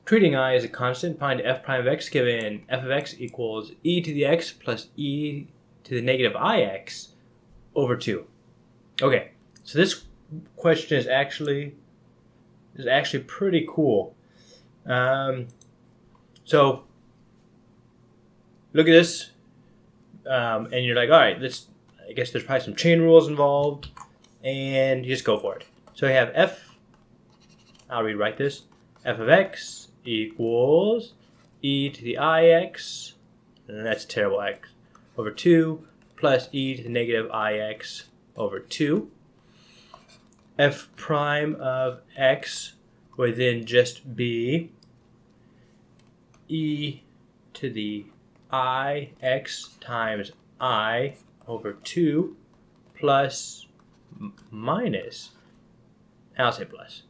Treating I as a constant, find f prime of x given f of x equals e to the x plus e to the negative ix over 2. Okay, so this question is actually pretty cool. So look at this, and you're like, all right, I guess there's probably some chain rules involved, and you just go for it. So you have I'll rewrite this, f of x equals e to the ix, and that's terrible x, over 2, plus e to the negative ix over 2. F prime of x would then just be e to the ix times I over 2 plus minus, I'll say plus,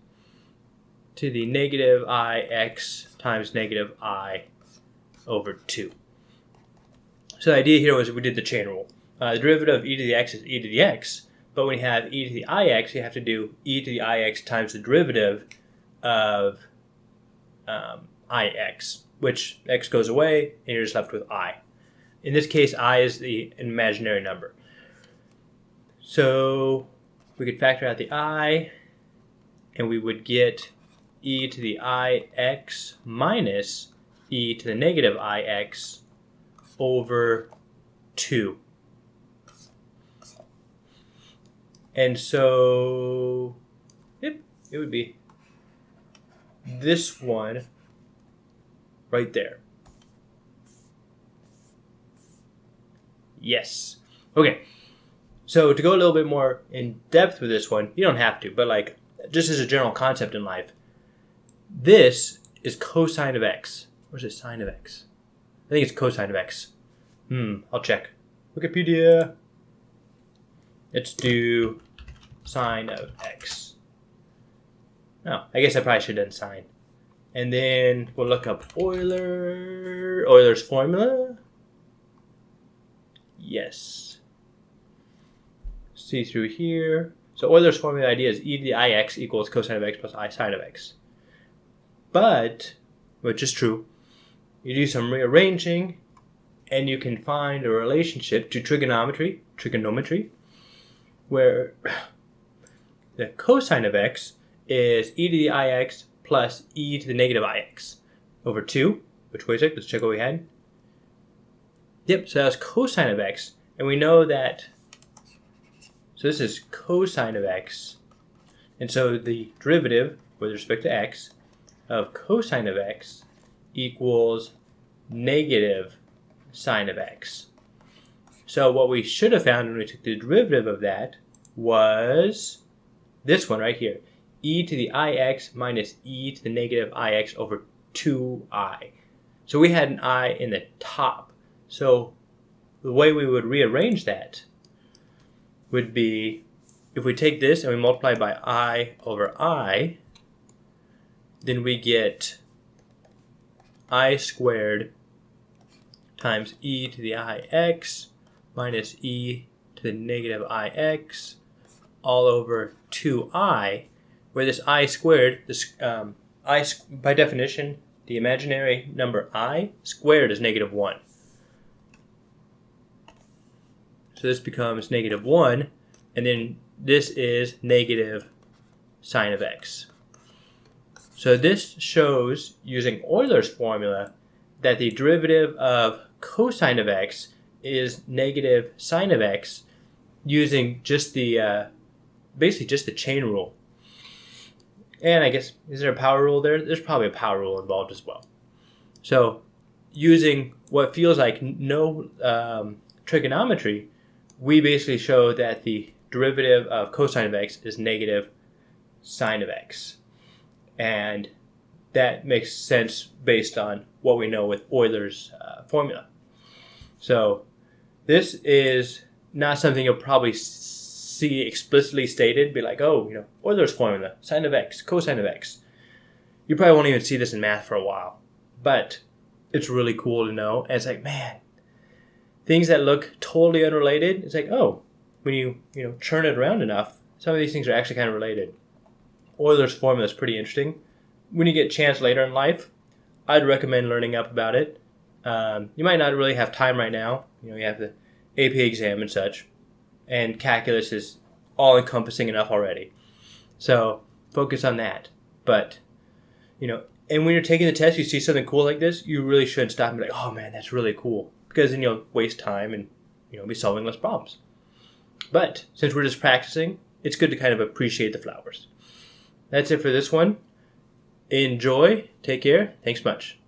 to the negative ix times negative I over 2. So the idea here was we did the chain rule. The derivative of e to the x is e to the x, but when you have e to the ix, you have to do e to the ix times the derivative of ix, which x goes away, and you're just left with I. In this case, I is the imaginary number. So we could factor out the I, and we would get e to the ix minus e to the negative ix over 2. And so, yep, it would be this one right there. Yes. Okay. So to go a little bit more in depth with this one, you don't have to, but like just as a general concept in life, this is cosine of x. Or is it sine of x? I think it's cosine of x. I'll check. Wikipedia. Let's do sine of x. Oh, I guess I probably should have done sine. And then we'll look up Euler's formula. Yes. See through here. So Euler's formula idea is e to the ix equals cosine of x plus I sine of x. But, which is true, you do some rearranging and you can find a relationship to trigonometry, where the cosine of x is e to the ix plus e to the negative ix over 2. Which way is it? Let's check what we had. Yep, so that was cosine of x. And we know that, so this is cosine of x. And so the derivative with respect to x of cosine of x equals negative sine of x. So what we should have found when we took the derivative of that was this one right here. E to the ix minus e to the negative ix over 2i. So we had an I in the top. So the way we would rearrange that would be, if we take this and we multiply by I over I, then we get I squared times e to the ix minus e to the negative ix all over 2i, where this I squared, by definition, the imaginary number I squared is negative 1. So this becomes negative 1, and then this is negative sine of x. So this shows, using Euler's formula, that the derivative of cosine of x is negative sine of x using just the, basically just the chain rule. And I guess, is there a power rule there? There's probably a power rule involved as well. So using what feels like no trigonometry, we basically show that the derivative of cosine of x is negative sine of x. And that makes sense based on what we know with Euler's formula. So this is not something you'll probably see explicitly stated, be like, oh, you know, Euler's formula, sine of x, cosine of x. You probably won't even see this in math for a while. But it's really cool to know. And it's like, man, things that look totally unrelated, it's like, oh, when you churn it around enough, some of these things are actually kind of related. Euler's formula is pretty interesting. When you get a chance later in life, I'd recommend learning up about it. You might not really have time right now. You have the AP exam and such, and calculus is all-encompassing enough already. So focus on that. But, and when you're taking the test, you see something cool like this, you really should stop and be like, oh man, that's really cool. Because then you'll waste time and, be solving less problems. But since we're just practicing, it's good to kind of appreciate the flowers. That's it for this one. Enjoy. Take care. Thanks much.